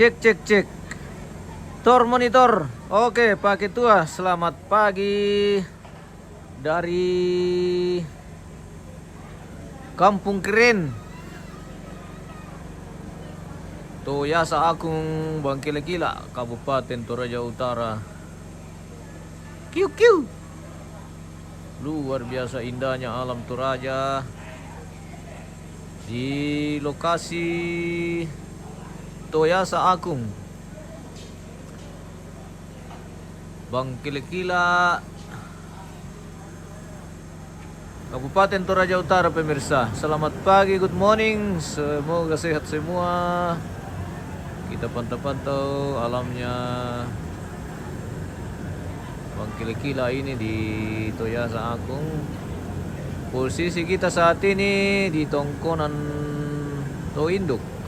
Cek cek cek. Tor monitor. Oke, Pak Ketua, selamat pagi dari Kampung Keren. Toyasa Agung Bangkile-Kila, Kabupaten Toraja Utara. Kiu kiu. Luar biasa indahnya alam Toraja. Di lokasi Toyasa Agung Bangkile-Kila, Kabupaten Toraja Utara, pemirsa. Selamat pagi, good morning. Semoga sehat semua. Kita pantau-pantau alamnya Bangkile-Kila ini di Toyasa Agung. Posisi kita saat ini di Tongkonan Toinduk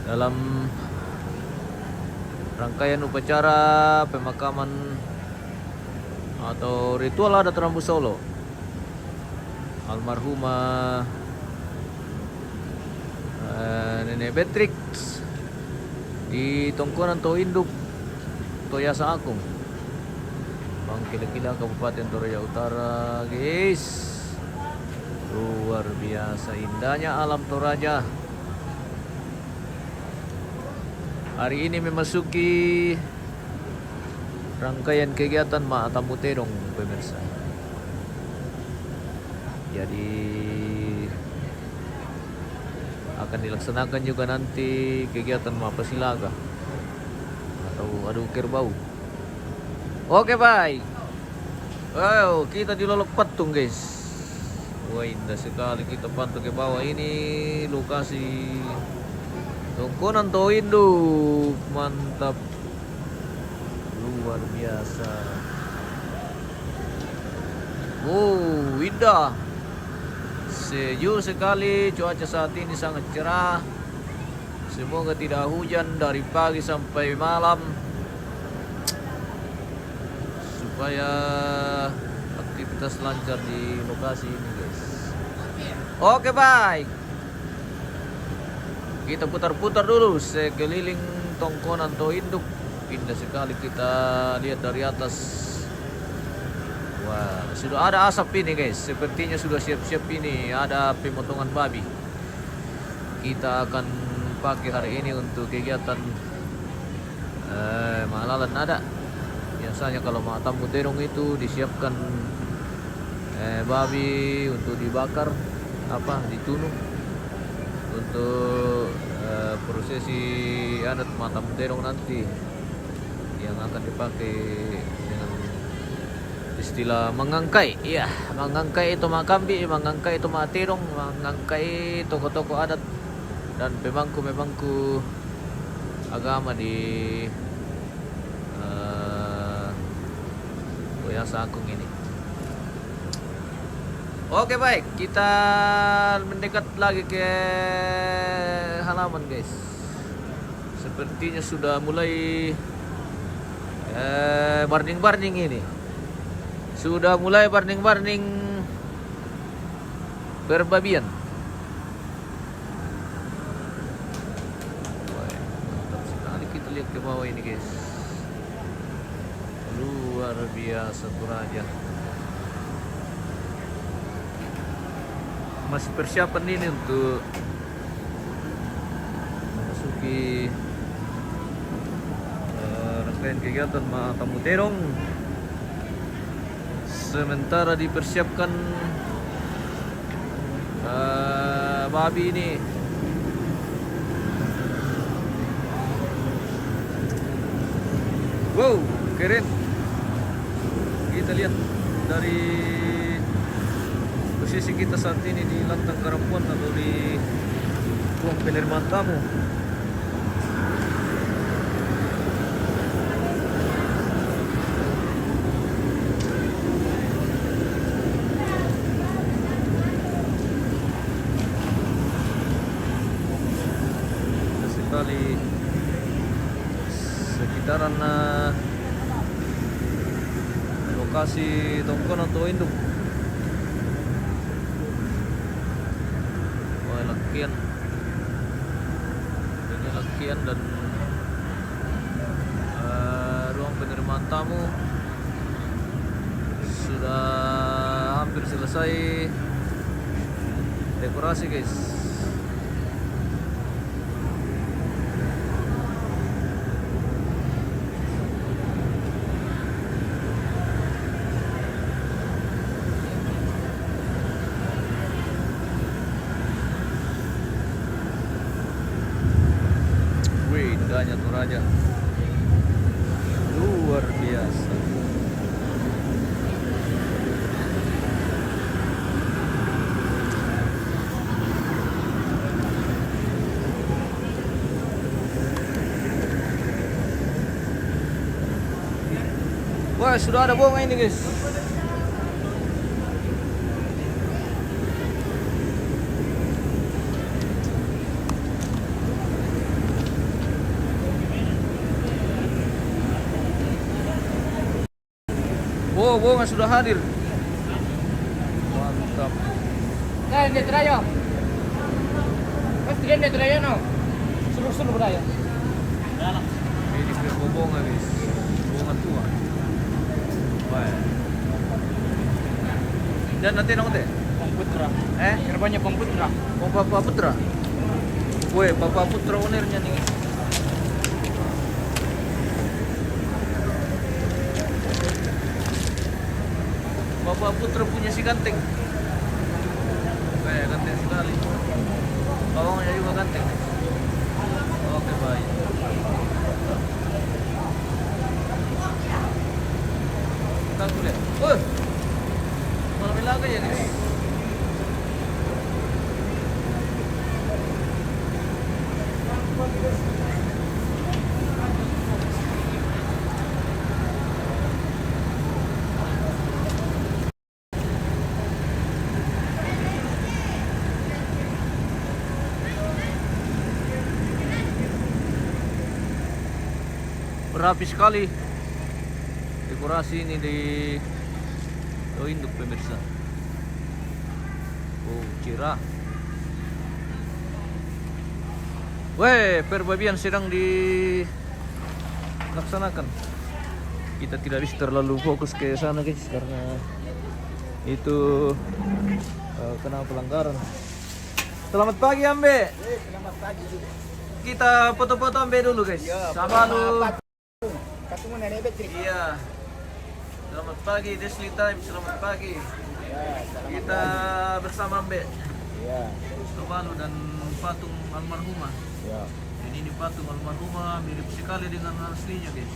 dalam rangkaian upacara pemakaman atau ritual adat Rambu Solo almarhumah Nenek Beatrix di Tongkonan Toinduk, Toyasa Agung, Bangkile-Kila, Kabupaten Toraja Utara, guys. Luar biasa indahnya alam Toraja. Hari ini memasuki rangkaian kegiatan Tamu Terong, pemirsa. Jadi akan dilaksanakan juga nanti kegiatan Mapasilaga atau adu kerbau. Oke, baik. Wow, kita di Lolok Patung, guys. Wah, indah sekali. Kita pantau ke bawah ini lokasi Tongkonan Toinduk. Mantap. Luar biasa. Wow, indah. Sejuk sekali. Cuaca saat ini sangat cerah. Semoga tidak hujan dari pagi sampai malam, supaya aktivitas lancar di lokasi ini, guys. Oke, baik. Kita putar-putar dulu sekeliling Tongkonan Toinduk. Indah sekali kita lihat dari atas. Wah, sudah ada asap ini, guys. Sepertinya sudah siap-siap ini. Ada pemotongan babi. Kita akan pakai hari ini untuk kegiatan malalan ada. Biasanya kalau Tamu Terong itu disiapkan babi untuk dibakar, ditunuh untuk prosesi adat Tamu Terong nanti, yang akan dipakai dengan istilah mengangkai. Iya, mengangkai itu makambi, mengangkai itu materong, mengangkai tokoh-tokoh adat dan pemangku-pemangku agama di Toyasa Agung ini. Oke, baik, kita mendekat lagi ke halaman, guys. Sepertinya sudah mulai barning-barning ini. Sudah mulai barning-barning berbabian. Wah, mantap sekali. Kita lihat ke bawah ini, guys. Luar biasa Toraja. Masih persiapan ini untuk memasuki rangkaian kegiatan Tamu Terong. Sementara dipersiapkan babi ini. Wow, keren. Kita lihat dari posisi kita saat ini di Lantang Karampuan atau di ruang penerimaan tamu. Sekali sekitaran lokasi Tongkonan Toinduk. Wah, lakian dengan pembagian dan ruang penerimaan tamu sudah hampir selesai dekorasi guys. Wih, indahnya Toraja, luar biasa. Wah, sudah ada bunga ini guys. Wow, bunga sudah hadir. Mantap. Nah, ini terayo. Mas tidak ini terayo no. Suruh beraya. Ini bunga guys. Bunga tua. Wah. Dan nanti nong teh. Pangputra. Gerbangnya Pangputra. Oh, Bapak Putra. Woi, Bapak Putra ownernya nih. Bapak Putra punya si ganteng. Kayak ganteng sekali. Bawangnya juga ganteng. Oke, baik. Kita lihat. Malam lagi ya guys. Rapi sekali dekorasi ini di induk pemirsa. Oh, cerah. Weh, perbabian sedang dilaksanakan. Kita tidak bisa terlalu fokus ke sana guys karena itu kena pelanggaran. Selamat pagi Ambe. Selamat pagi juga. Kita foto-foto Ambe dulu guys. Sama lu. Ketemu nenek Betri. Iya. Selamat pagi Desli Time, selamat pagi. Ya, Kita bersama Mbak Ya, Tobalu dan patung almarhumah. ya. Ini patung almarhumah mirip sekali dengan aslinya guys.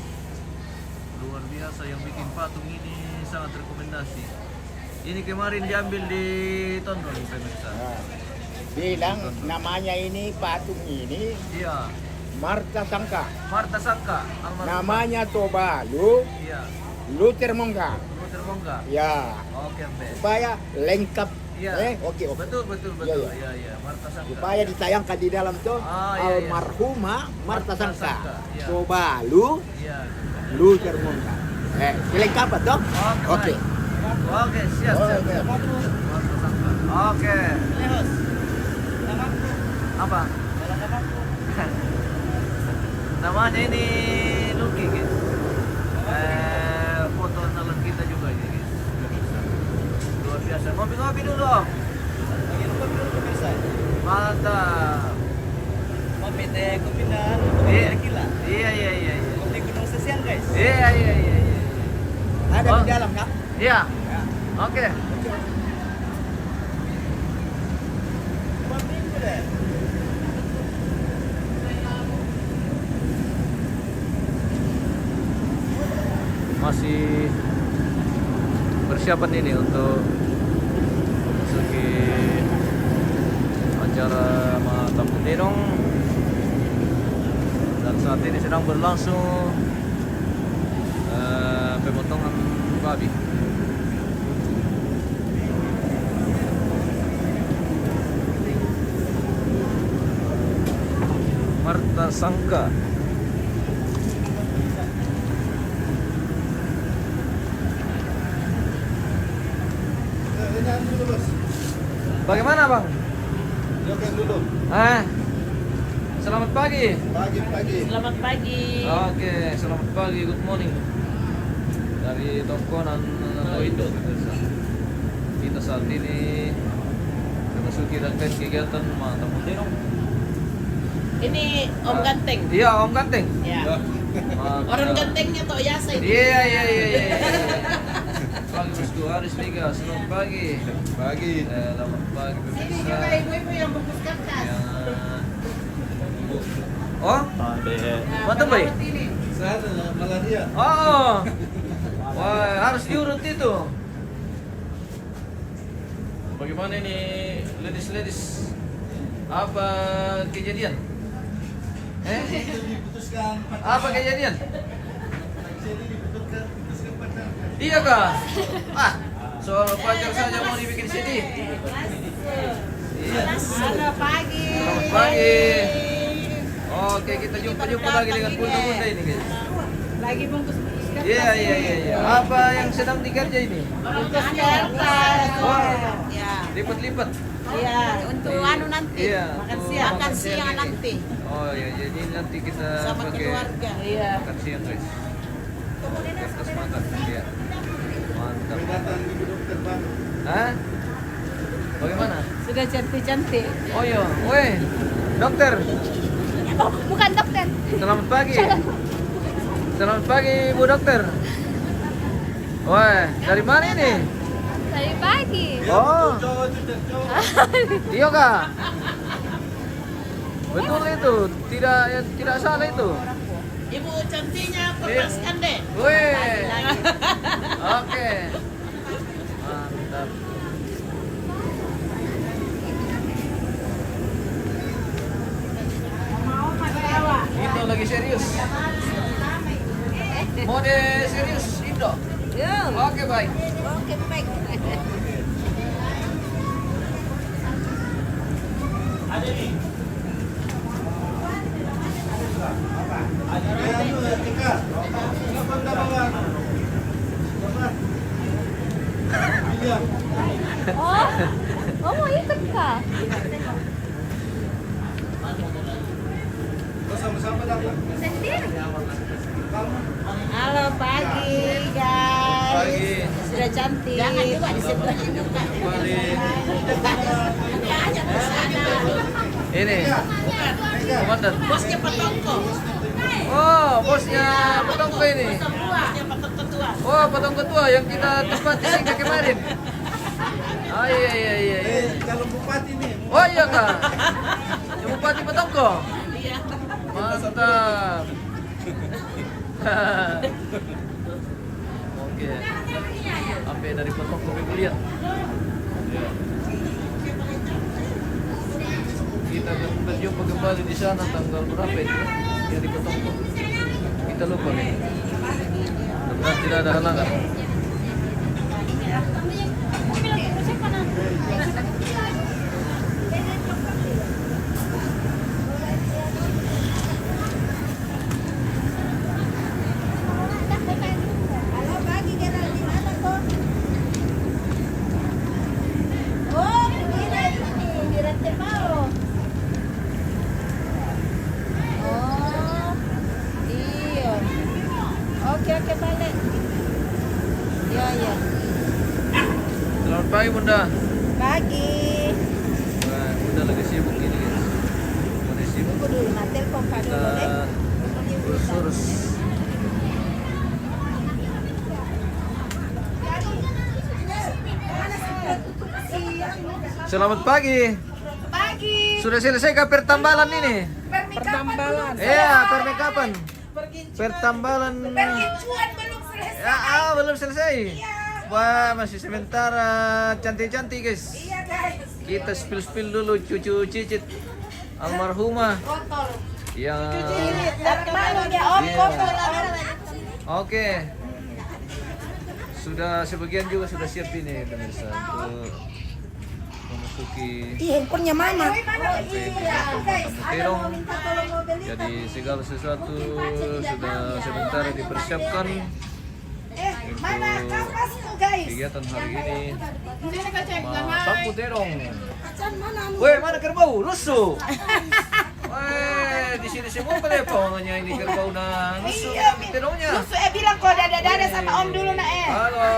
Luar biasa, yang bikin patung ini sangat rekomendasi. Ini kemarin diambil di Tondron pemirsa. Nah, bilang namanya ini patung ini Iya. Marta Sangka. Marta Sangka almarhumah. Namanya Tobalu Iya. Luther Mongga. Luther Mongga. Ya, Oke Mbak. supaya lengkap. Iya. Oke. Betul. Iya, Iya, iya. iya. Marta Sangka. Supaya ditayangkan di dalam tuh Ah, iya, iya. almarhumah Marta Marta Sangka. Sangka, iya. Tobalu Iya. Luther Mongga. Dilengkapi toh? Oke. Oke, siap. Oke. Apa? Namanya ini Lucky guys. Foto analog kita juga ini guys. Luar biasa. Ngopi-ngopi dulu Om. Mantap. Kopi teh, kopi dan Iya. gila. Iya. Kopi Gunung Sesian guys. Iya. Ada Oh. di dalam nak? Iya. Oke. Kopi itu deh. Masih persiapan ini untuk segi acara Tamu Denong, dan saat ini sedang berlangsung pemotongan babi. Marta Sangka. Ini dulu bos. Bagaimana bang? Jokin dulu. Selamat pagi. Selamat pagi. Oke, selamat pagi, good morning. Dari Tongkonan Loido, pemirsa. Kita saat ini memasuki rangkaian kegiatan tamu terong. Ini Om Ganteng. Iya, Om Ganteng. Ya. Mantap. Orang gantengnya Tok Yasa ini. Iya. Pagi Bosku Aris Liga, selamat pagi. Selamat pagi pemirsa. Ibu-ibu yang bungkus kertas. Ya. Oh, mantap baik. Sana malah dia. Oh, wah harus diurut itu. Bagaimana ini, ladies? Apa kejadian? Diputuskan Apa kejadian? jadi diputuskan pada Iya kah? Soal pacar saja mau dibikin sedih. Iya. Selamat pagi. Selamat pagi. Oke, kita jumpa lagi dengan bunda-bunda ini guys. Lagi bungkus-bungkus kertas. Iya. Apa yang sedang dikerja ini? Bungkus kertas. Wah. Ya. Lipat-lipat. Iya, untuk anu nanti. Iya, Makan untuk siang. makan Makan siang siang ini. nanti. Oh iya, jadi nanti kita Sama pakai keluarga. Iya. makan siang guys. Kertas makan, iya. Mantap. datang ibu dokter baru. Hah? Bagaimana? Sudah cantik-cantik. Oh iya, weh, dokter. Oh, bukan dokter. Selamat pagi. Selamat pagi, Bu Dokter. Wah, dari mana ini? Dari pagi. Oh, Cowok sudah cowok. iya kak. Betul itu, tidak salah itu. Ibu cantiknya lepaskan deh. Weh, oke, mantap. Itu lagi serius. Mode serius Indo. Oke baik. Oke, baik. Kenapa enggak bawa? Iya. Oh mau ikut kah? Sama-sama datang. Sendiri. Halo pagi guys. Pagi. Sudah cantik. Jangan juga di sebelah juga. Kembali. Aja ke sana. Ini. Komandan. Bosnya Pak Tongko. Oh, bosnya Petongko ini. Bosnya Pak Tongko tua. Oh, Petongko tua yang kita tempati singkat kemarin. Oh iya. Calon bupati nih. Oh iya kak. Yang Bupati Petongko. Iya. Mantap. Oke. Sampai dari Petongko ke lihat. Kita akan berjumpa kembali di sana tanggal berapa itu? Yang di Petongko. Kita lupa nih. Mudah-mudahan tidak ada halangan. Halo pagi Gerald, di mana kok? Oh, ini di Rantai Baru. Oh, iya. Oke balik. Ya. Selamat pagi Bunda. Pagi. Wah, Bunda lagi sibuk ini guys. Lagi sibuk. Tunggu dulu, nanti telepon Kak dulu deh. Urus. Selamat pagi. Pagi. Sudah selesai kah pertambalan ini? Pertambalan. Iya, permekapan. Pertambalan. Perkincuan belum selesai. Ya, belum selesai. Wah, masih sementara cantik-cantik guys. Iya guys. Kita spill dulu cucu cicit almarhumah. Kotor. Ya. Malu dia om Iya. kotor. Oke. Sudah sebagian juga sudah siap ini pemirsa untuk memasuki Iya, handphonenya mama. terong. Jadi segala sesuatu sudah sementara dipersiapkan untuk kegiatan hari ini. Tamu terong. Weh, mana kerbau? Rusuh. Weh, di sini semua pada pawangannya ini kerbau na nusu Iya, tenongnya. Lusu bilang kau dada-dada sama Om dulu nak Halo.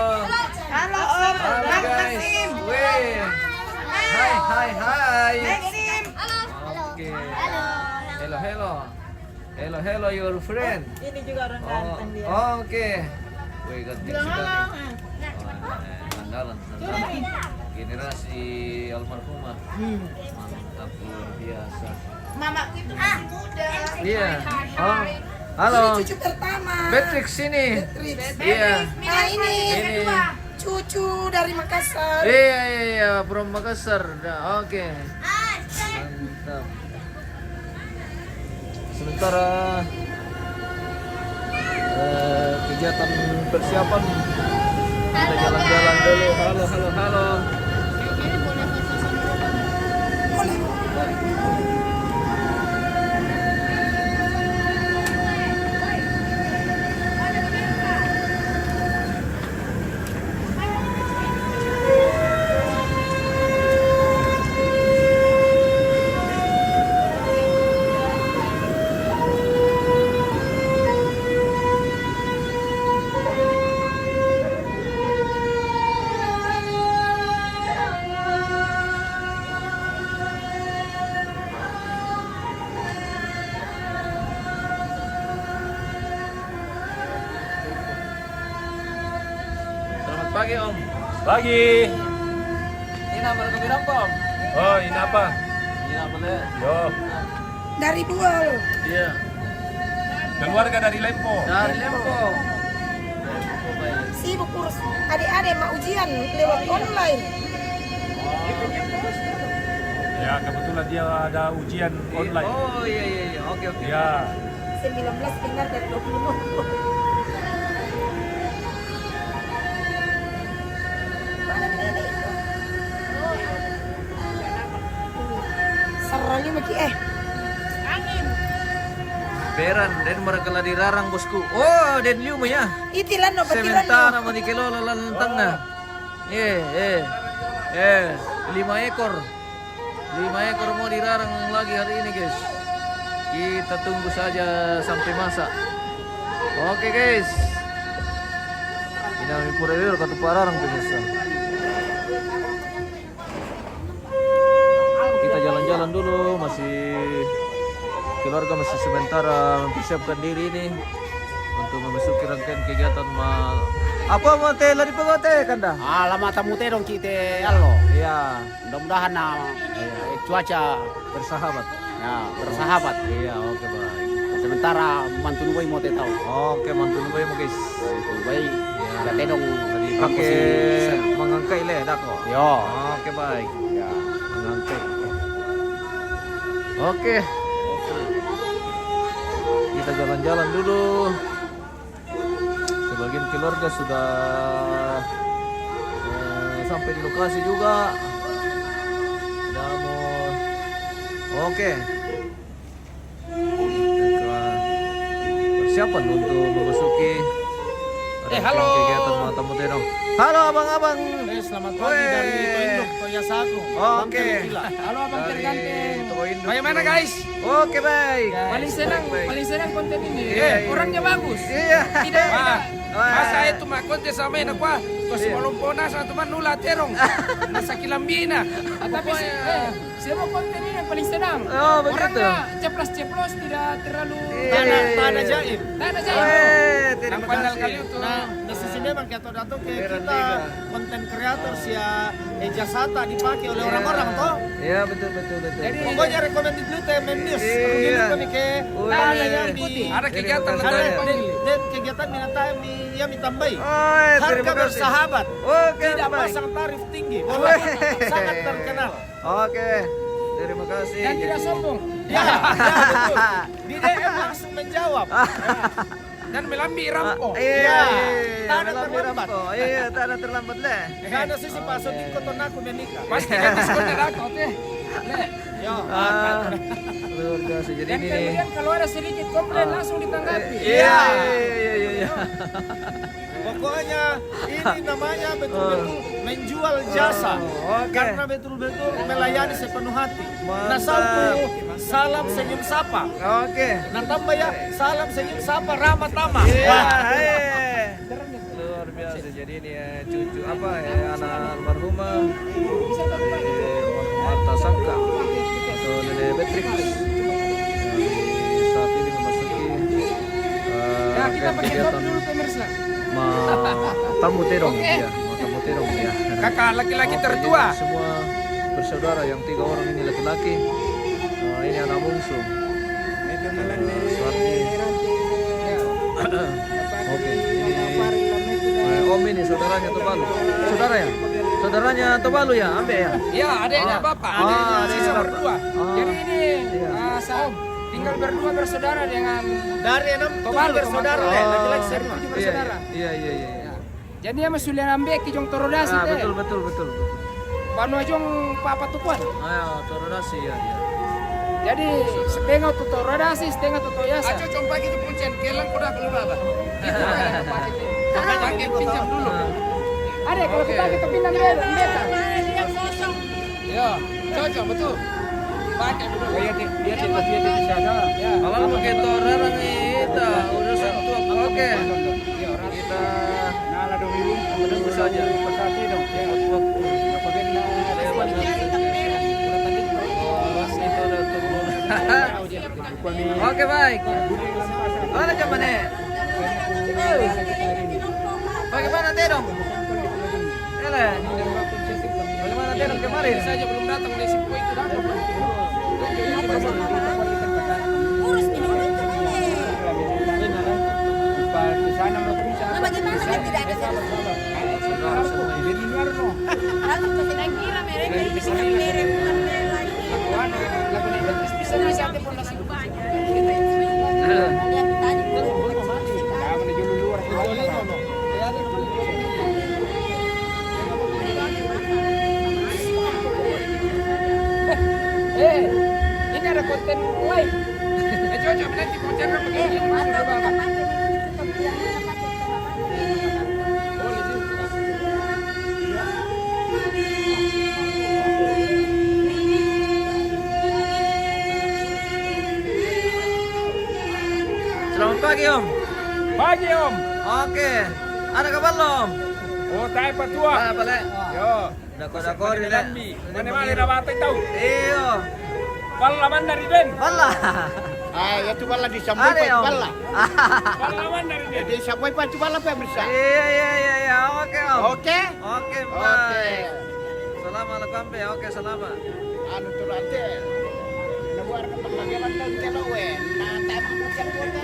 Halo Om. Halo Bang guys. Kasim. Weh. Hai. Maxim. Oke. Hello your friend. Ini juga orang ganteng dia. Oke. Wih, ganteng sekali. Andalan. Generasi almarhumah. Mantap luar biasa. Mamaku itu masih muda. Iya. Oh. Halo. Ini cucu pertama. Beatrix sini. Iya. Nah ini Ini. cucu dari Makassar. Iya, from Makassar. Nah, oke. Mantap. Sementara kegiatan persiapan kita jalan-jalan dulu. Halo. Selamat pagi Om. Pagi. Ini nama kami apa Om? Oh, ini apa? Ini nama deh. Yo, Dari Buol. Iya. keluarga dari Lempo. Dari Lempo. Sibuk urus adik-adik mau ujian lewat online. Ya, kebetulan dia ada ujian online. Oh iya. Oke. Ya, 19 tinggal dari 25. Mana nenek itu? Sarangnya maki Beran, dan mereka dirarang bosku. Oh, dan liu mo ya. itilan no batilan Sementara no. mo di kilolo lantang na. 5 ekor. 5 ekor mau dirarang lagi hari ini guys. Kita tunggu saja sampai masak. Oke guys. Ini kami pura dulu katu pararang pemirsa. Kita jalan-jalan dulu, masih keluarga masih sementara mempersiapkan diri ini untuk memasuki rangkaian kegiatan apa mau teh lari pegote kanda? Lama tamu teh dong kita allo. Iya, Mudah-mudahan cuaca bersahabat. ya bersahabat. Iya, oke baik. Sementara mantu nubai mau teh tahu. Oke, mantun boy mo guys. Nubai Ya. kita dong Tadi pakai mengangkai le dako. Yo. Oke baik. Ya. Mengangkai. Oke. Kita jalan-jalan dulu. Sebagian keluarga sudah sampai di lokasi juga. Sudah mau. Oke. Kita persiapan untuk memasuki halo. kegiatan matamu tenong. Halo abang-abang. Selamat pagi dari Toindok Toya Saku. Oke. Halo abang Dari terganteng. Toindok. Bagaimana guys? Oke baik. Paling senang konten ini. Iya. Orangnya bagus. Iya. Tidak. Masa itu mah konten sama enak wah. Terus malumpona sa teman nula terong. Nasa kilambina. Tapi semua konten ini yang paling senang. Oh, begitu. Orangnya ceplos-ceplos tidak terlalu Iya. tanah jaim. Tanah jaim. Terima Yang pandal kasih. kali itu. Nah, di sisi memang kita datang ke Beran kita Liga. konten kreator ya jasata dipakai oleh orang-orang toh. Iya betul. Jadi Pokoknya recommended dulu temen news. Iya. Begini kami ke Wih. ada yang di ada kegiatan Terima ada kasih. dan kegiatan minatang yang ditambahi. Oh, Harga terima kasih. bersahabat. Oke, Tidak baik. pasang tarif tinggi. Wih. Sangat terkenal. Oke. Terima kasih. dan tidak sombong. Ya, betul. Di DM langsung menjawab. Dan melambi rampo. Iya. Tak ada Melambi terlambat. rampo. Iya, tak ada terlambat lah. Karena sisi Pak Sodik koton aku menikah. Pasti kan diskonnya dapat Yo. Luar biasa. Jadi Dan ini kemudian kalau ada sedikit komplain langsung ditanggapi. iya. Pokoknya ini namanya betul-betul menjual jasa. Oke. Karena betul-betul melayani sepenuh hati. Nah, Mantap. satu salam senyum sapa. Oke. Nah, tambah ya salam senyum sapa Rama Tama. Iya, Wah. luar biasa. Jadi ini ya cucu apa ya anak almarhumah Marta Sangka atau Nenek Beatrix. Saat ini memasuki Ya, kita pakai top kegiatan dulu pemirsa. tamu terong Oke. ya, tamu terong ya. Kakak laki-laki Oke, tertua. jadi semua bersaudara yang 3 orang ini laki-laki. Ini anak bungsu. Suarti. Oke, ini Om ini saudaranya Tobalu. Saudara ya? Saudaranya Tobalu ya? Ambe ya? Ya, adiknya bapak, adiknya adiknya sisa bapak. berdua. Jadi ini tinggal berdua bersaudara dengan Dari 6 Tobalu, bersaudara teman. laki-laki Dari semua. 7 bersaudara. Iya. Jadi dia masulian ambek kijong torodasi teh. Betul. Panu ajong papa tukuan. Ayo, torodasi ya. Jadi setengah tu torodasi, setengah tu toyasa. Ayo coba gitu kuncian kelang kuda keluar apa? Pakai pinjam dulu. Ada kalau kita pinjam beda. Ya, cocok betul. Pakai dulu. Biar dia sana. Ya. Awal pakai torarang kita udah satu. Oke. Kita menunggu saja. Pesati dong. Waktu. Oke baik. Mana coba nih? Bagaimana Terong? Ele. Bagaimana Terong kemarin? Saja belum datang dari Sipo itu datang. Urus ini dulu itu Nah, bagaimana kan tidak ada Lalu kasi nakira mereka ini bisa mereka bukan lagi. Bisa pun nasi Yang tadi ini ada konten live. Cocok nanti kontennya begini. Selamat pagi Om. Pagi Om. Oke. Ada kabar lo Om? Oh, tayo patua. Ah, balik. Yo. Dako-dako rin eh. Lambi. Mana-mana na batay tau. Iyo. Palaman dari Den. Wala. Ah, ya coba lah disampai Ada pa Om. pala. Palaman dari Den. Disampai pa coba lah pemirsa. Iya. Oke Om. Oke. Oke, Oke. baik. Selamat Kampe. Oke, selamat. Anu turante. Nabuar ka paglagelan lang kelo we. Na tayo mamucan ko ta.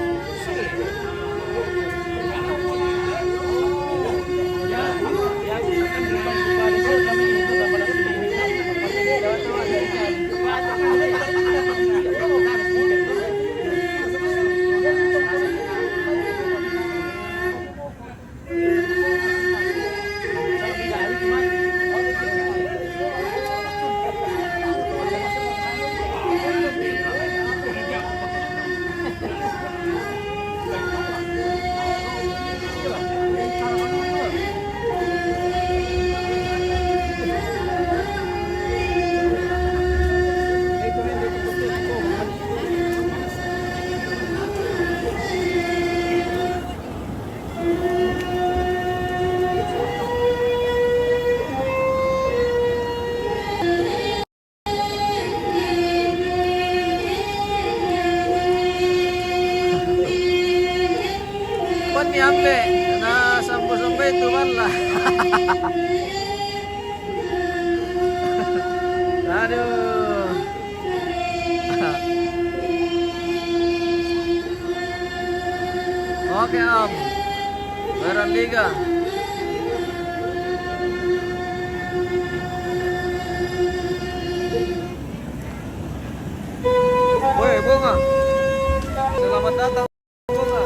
Ba't ni Ambe? Na sampo-sampo itu wala. Aduh. Oke Om. Baran Liga. Woi, bunga. Selamat datang bunga.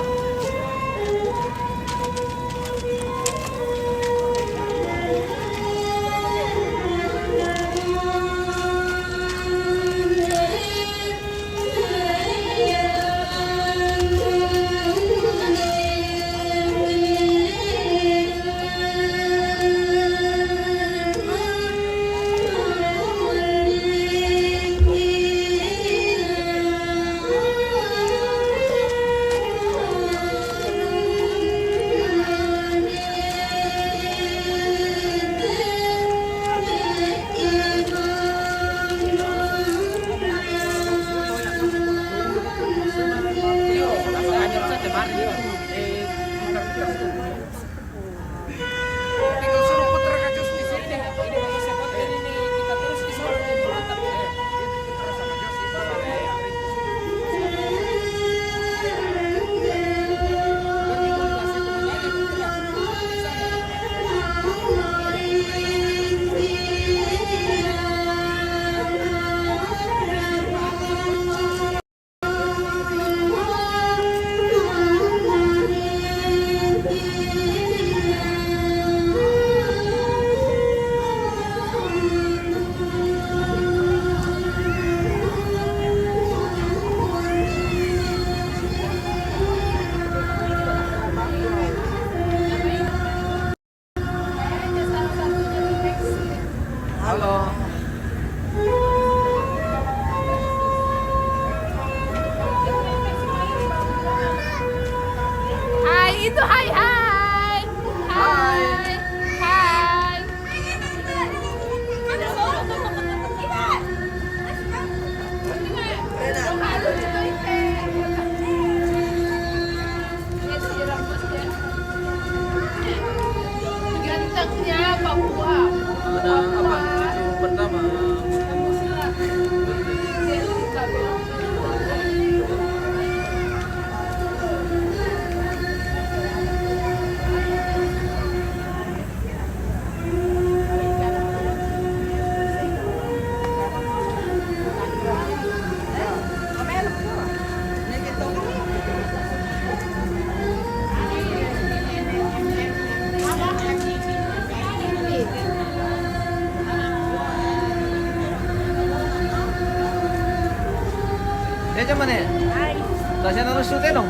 Eh, cuman eh. Ay, Tasya nanusu tenong.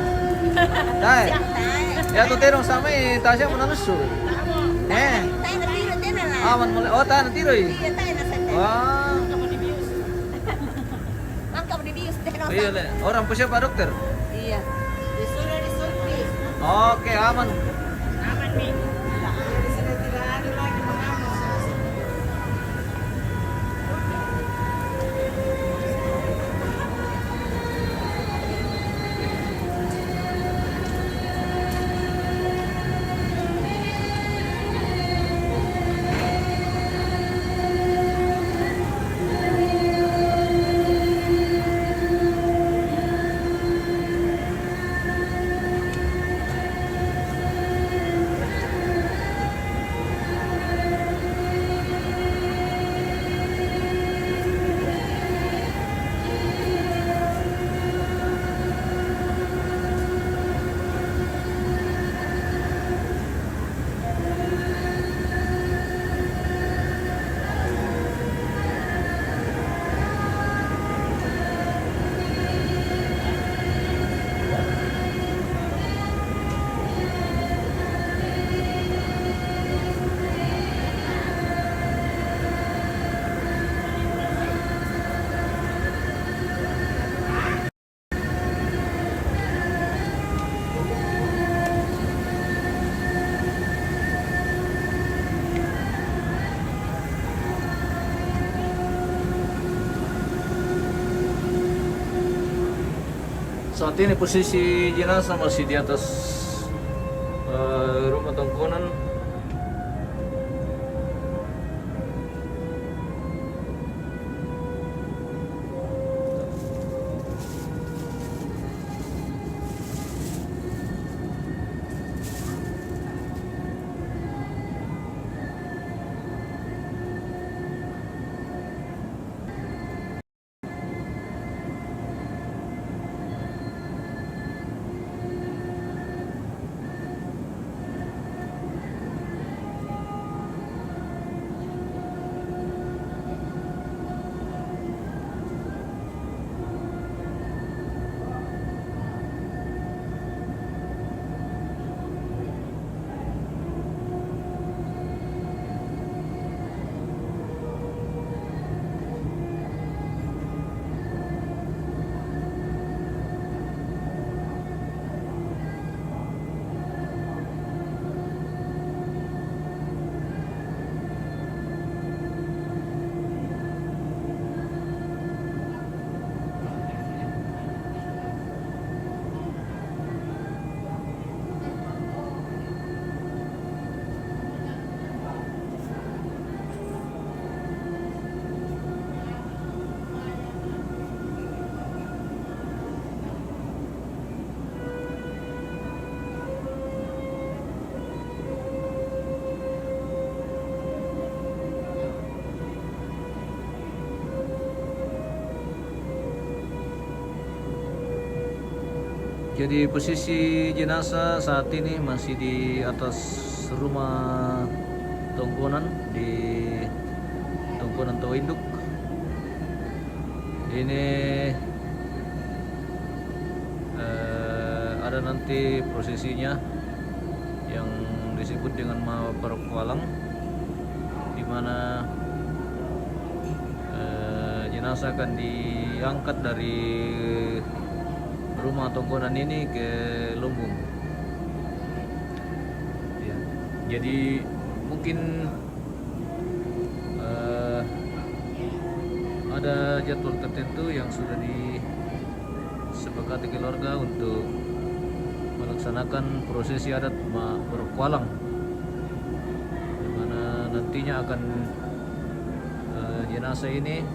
Dai. siap tayo. Ya tu tenong sama eh. Tasya menanusu. Eh. Tayo na tiro din na lang. Aman mulai. Oh, tahan tiro eh. Iya, tayo na sa tayo. Wah. Angka mo di bius din na Iya, Le. Orang po siya pa, dokter? Iya. Disulti. Oke, aman. Aman, Mi. Saat ini posisi jenazah masih di atas rumah tongkonan. Jadi posisi jenazah saat ini masih di atas rumah tongkonan di Tongkonan Tawinduk. Ini ada nanti prosesinya yang disebut dengan Maparokwalang, di mana jenazah akan diangkat dari rumah tongkonan ini ke Lumbung. Ya. Jadi mungkin ada jadwal tertentu yang sudah disepakati keluarga untuk melaksanakan prosesi adat Maparokwalang, di mana nantinya akan jenazah ini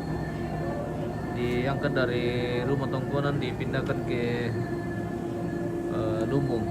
diangkat dari rumah tongkonan dipindahkan ke Lumbung.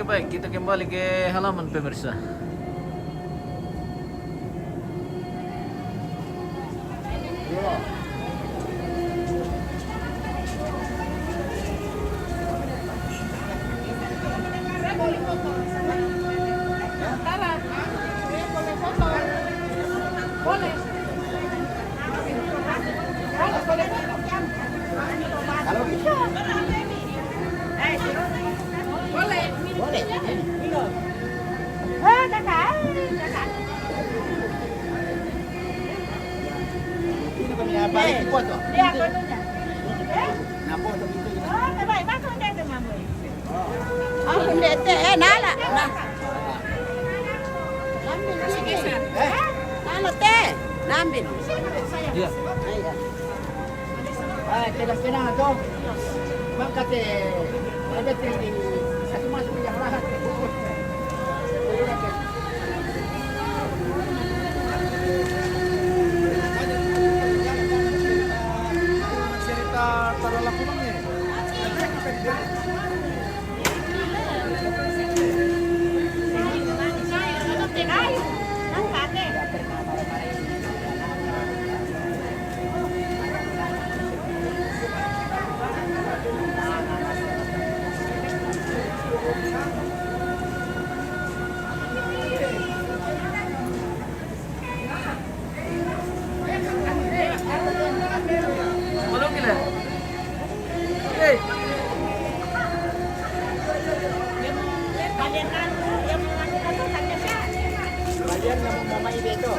Oke baik, kita kembali ke halaman pemirsa. Kalau bisa. Boleh. Boleh. Kakak. Ini punya balik kuat tuh. Dia konunya. Napa tuh gitu. Baik, masuk dia ke mambo. Aku ndete nala. Lambil sikit. Nala teh. Lambil. Iya. Iya. Pinang-pinang na to. Bakit ada tinggi satu masuk yang lahat. Cerita para lakumangnya. Belum gila. Oke. Kalian naman mamay dito.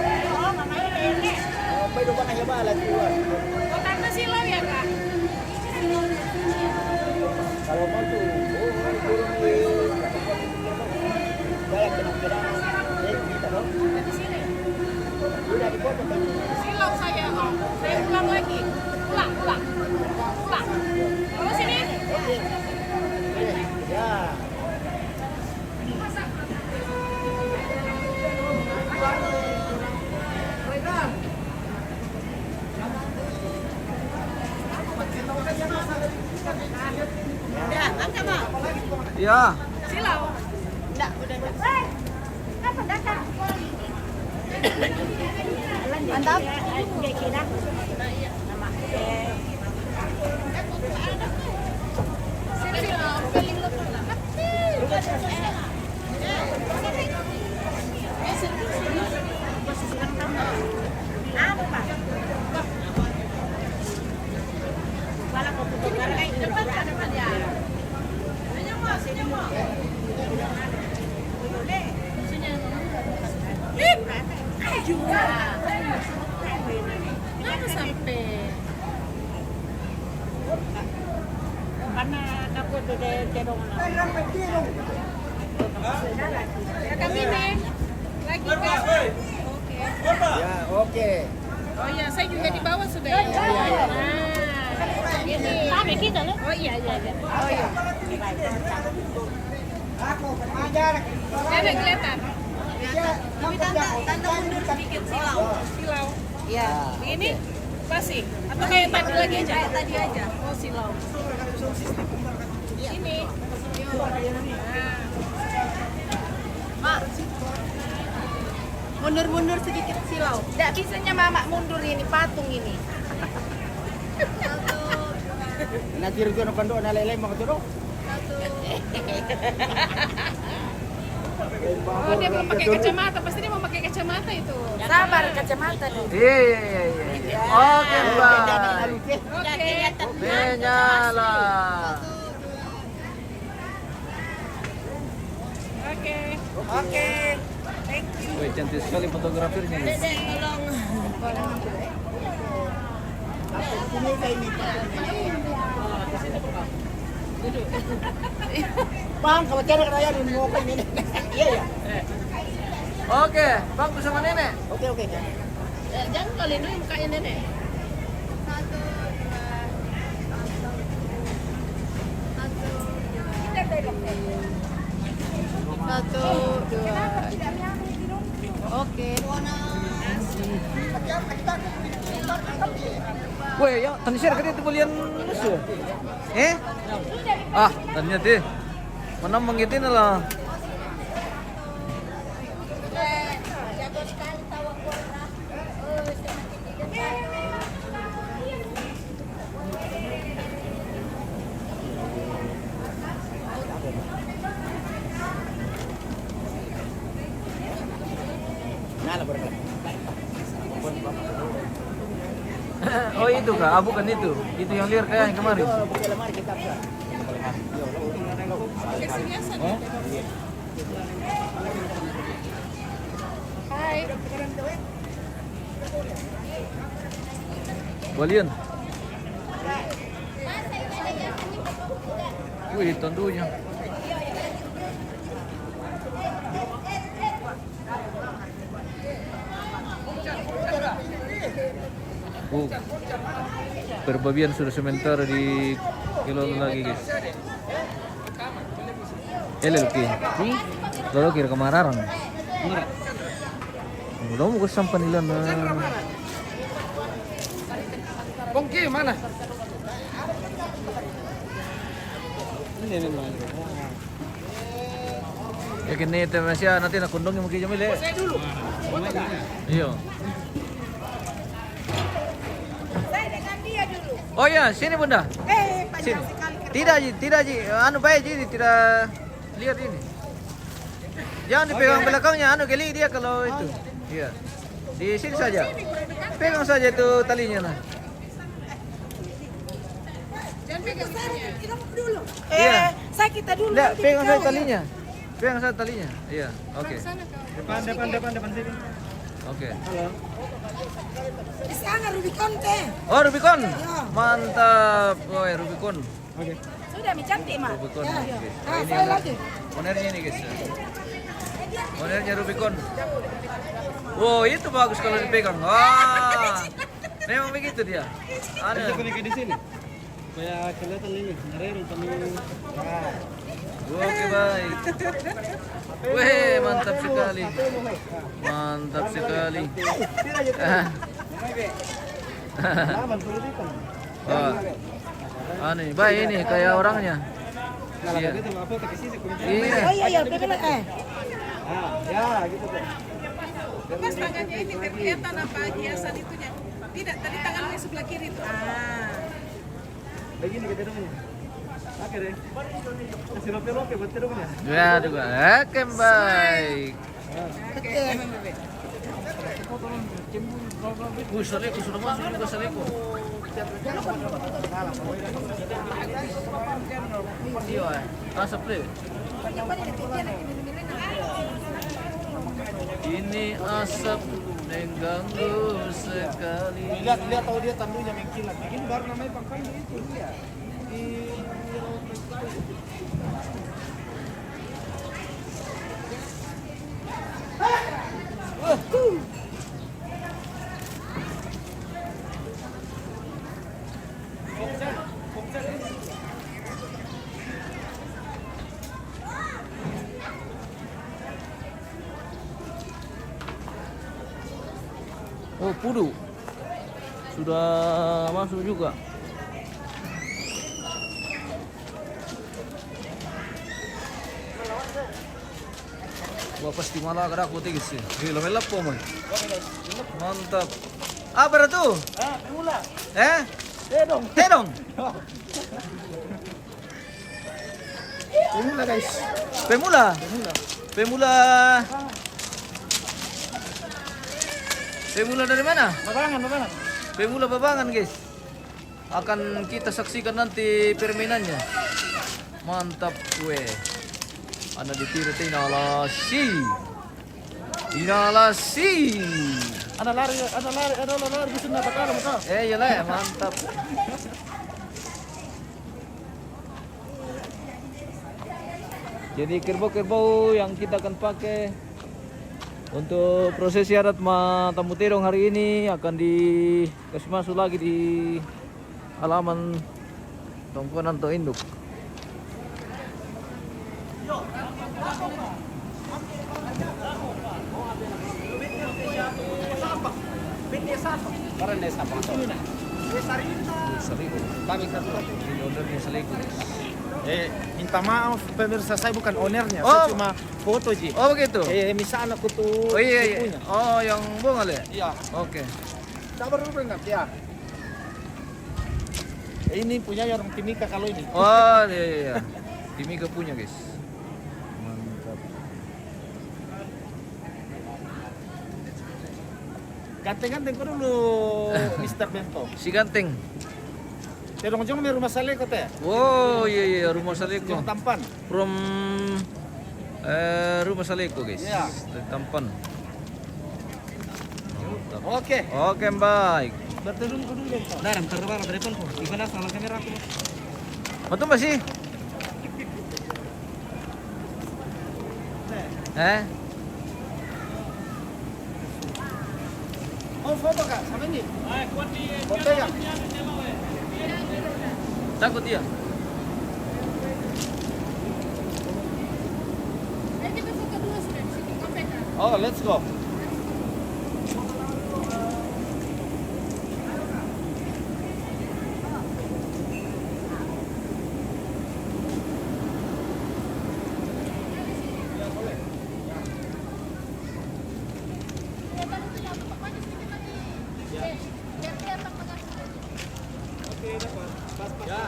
Pwede ba kaya balat keluar? Silaw ya kak? Kalau mau tuh, turun di jalan kenang-kenang. Kita dong. Di sini. Udah di foto kan? Silau saya om. Saya ulang lagi. Ulang. Terus sini. Oke. Ya. Udah, angkat bang. Iya. Silau. Enggak, udah. Apa datang? Mantap. Kenapa sampai? Karena aku tuh terong. Kakak ini lagi kan? Oke. Ya, oke. Oh iya, saya juga di bawah sudah ya. Iya. Nah, ini. Kami kita loh. Oh iya. Oh iya. Ada kelihatan. Tapi tante mundur sedikit silau. Iya. Ini pasti. Atau kayak tadi lagi aja? Kayak tadi aja. Oh silau. Ini. Mak. Mundur sedikit silau. Tidak bisanya mama mundur ini patung ini. Nanti rujuk na pando na lelay mga turo. Oh dia belum pakai kacamata. Pasti dia mau pakai kacamata itu. Sabar kacamata dulu. Iya. Oke, Mbak. Oke. Menyala. Oke. Wih, cantik sekali fotografernya. Bang, kalau cara kaya mau kayak ini. Iya ya. Oke, Bang bersama nenek. Oke. Jangan kali ini mukanya nenek. Satu, dua. Oke. Weh, yang tadi share kan itu belian musuh. Ah, ternyata. Menambang gitu lah. Oh itu kah? Ah, bukan itu. Itu yang liar kayak yang kemarin. Hai. Balian. Wih, tentunya. Perbabian sudah sementara di kilo lagi guys. Oke. Lalu kira kemararan. Udah mau kesampan ilan. Bongki mana? Ya kini temasya nanti nak kundong yang mungkin jamil ya. Saya dulu. Iya. Saya dengan dia dulu. Oh ya, sini Bunda. Panjang Sini. sekali. Tidak Ji. Anu baik Ji, tidak lihat ini. Jangan dipegang belakangnya, anu geli dia kalau itu. Iya. Di sini saja. Pegang saja itu talinya nah. Jangan pegang giginya. Kita mau dulu. Iya. Saya kita dulu. Enggak, nanti pegang kau, saja ya. talinya. Pegang saja talinya. Iya, oke. Depan sini. Oke. Di sana Rubicon teh. Oh, Rubicon. Mantap. Oh, ya Rubicon. Sudah mi cantik mah. Rubicon. Ya. Oke. Ah, Ini saya lagi. ownernya nih guys. Ownernya Rubicon. Wow, itu bagus kalau dipegang. Wah. Memang begitu dia. Ada. di sini. Supaya kelihatan ini, ngerem sambil. Oke, baik. Weh, mantap sekali. Mantap sekali. Wah. Aneh, baik ini kayak orangnya. Iya. Iya. Oh iya iya, betul Ya, gitu tuh. Mas tangannya ini kelihatan apa hiasan itunya. Tidak, tadi tangannya sebelah kiri tuh. Begini kita dong. Oke deh. Kasih lope-lope buat kita dong ya. Ya, juga. Oke, baik. Saleko sudah masuk juga Saleko. Iya, asap deh. Ini asap mengganggu sekali. Lihat tahu dia tandunya mengkilat. Begini baru namanya pangkal itu. Iya. Oh, pudu. Sudah masuk juga. Wah, pasti malah kada aku tinggi sih. Melap po man. Mantap. Apa itu? Pemula. Tedong. Tedong. Pemula guys. Pemula. Pemula. Pemula dari mana? Babangan. Pemula Babangan, guys. Akan kita saksikan nanti permainannya. Mantap, weh. Ana ditiru inalasi. Inalasi. Ada lari di sana bakal muka. Iyalah ya, mantap. Jadi kerbau-kerbau yang kita akan pakai untuk prosesi adat tamu terong hari ini akan dikasih masuk lagi di halaman tongkonan atau induk. Para desa apa? Saliku. Kami satu. Ini ordernya saliku. Minta maaf pemirsa, saya bukan ownernya, Oh. saya cuma foto Ji. Oh begitu. Misalnya aku tuh Oh iya iya. punya. Oh yang bunga ya? Iya. Oke. Sabar dulu enggak ya. Ini punya orang Timika kalau ini. Oh iya iya. Iya. Timika punya guys. Mantap. Ganteng-ganteng kok dulu Mr. Bento. Si ganteng. Terong jong rumah Saleko teh. Oh iya iya rumah Saleko. Jong tampan. From rumah Saleko guys. Iya. Dari Tampan. Mantap. Oke. Oke baik. Bertemu dulu Bento. Dalam terbang telepon ko. Gimana sama kamera ko? Betul masih? Oh, foto Kak, sama ini. Foto ya. Takut dia. Oh, let's go. Ya.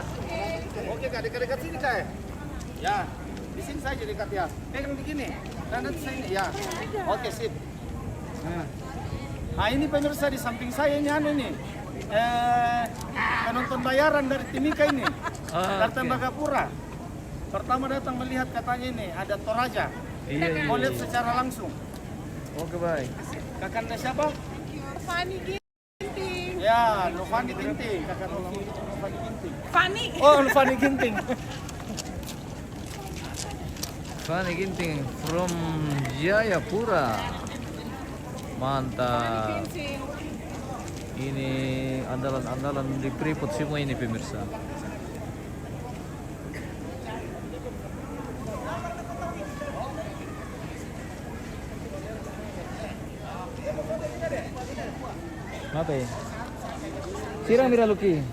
Oke Kak, dekat-dekat sini Kak. Ya. Di sini saja dekat ya. Pegang begini. Dan nanti saya ini ya. Oke, sip. Nah, ini pemirsa di samping saya ini anu nih. Penonton bayaran dari Timika ini. Dari Tembagapura. Pertama datang melihat katanya ini ada Toraja. Iya. Mau lihat secara langsung. Oke baik. Kakanda siapa? Fanny Ginting. Ya, Novani Ginting. Kakak Novani Ginting. Fanny. Oh, Novani Ginting. Fanny Ginting from Jayapura. Mantap. Ini andalan-andalan di Freeport semua ini pemirsa. Apa ya? Sirang Mira Luki.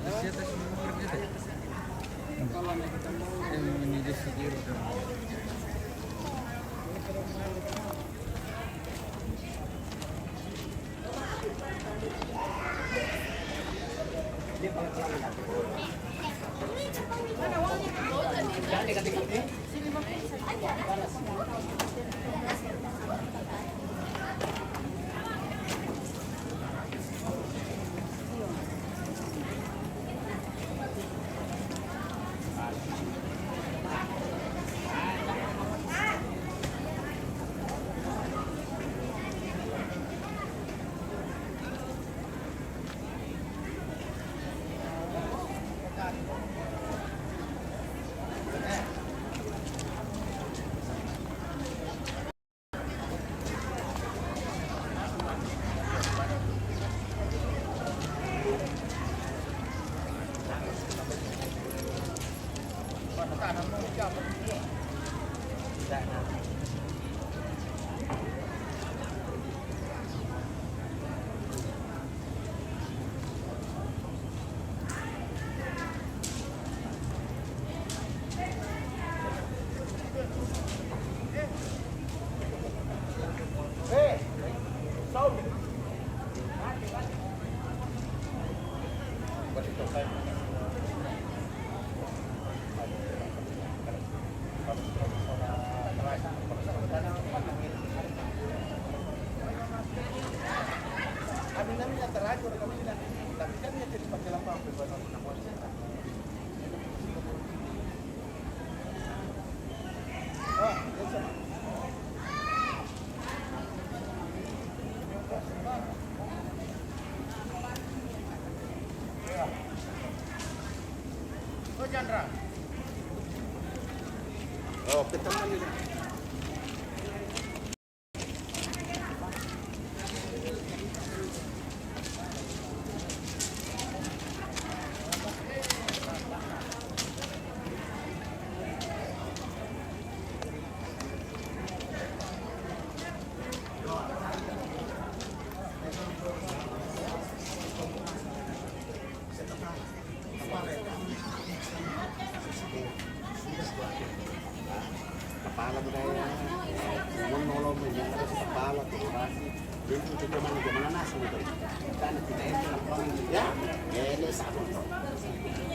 Ya, ini sabun.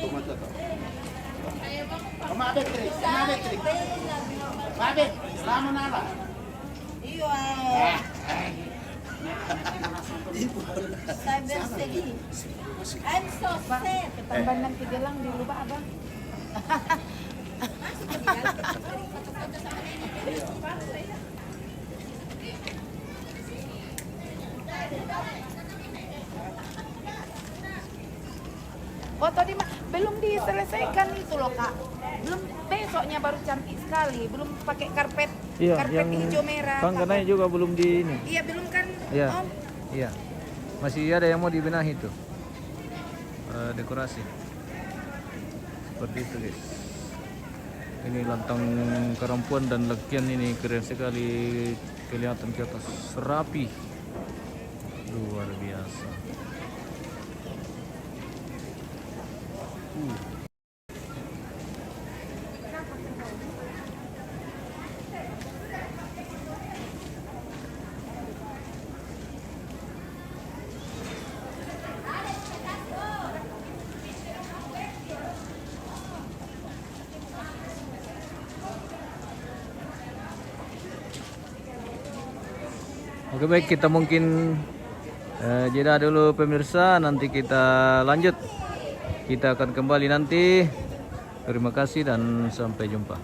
Tunggu tuh. Mabek, Mabek. Mabek, selamat nala. Iyo cyber city. I'm so sad. Tambahan ng tiga lang, di lupa abang. Oh tadi belum diselesaikan itu loh kak. Belum besoknya baru cantik sekali. Belum pakai karpet karpet hijau merah. tangga naik juga belum di ini. Iya belum kan Iya. Om? Iya. Masih ada yang mau dibenahi tuh. Dekorasi. Seperti itu, guys. Ini lantang kerampuan dan legian ini keren sekali, kelihatan ke atas rapi. Luar biasa. Oke baik, kita mungkin jeda dulu pemirsa, nanti kita lanjut. Kita akan kembali nanti. Terima kasih dan sampai jumpa.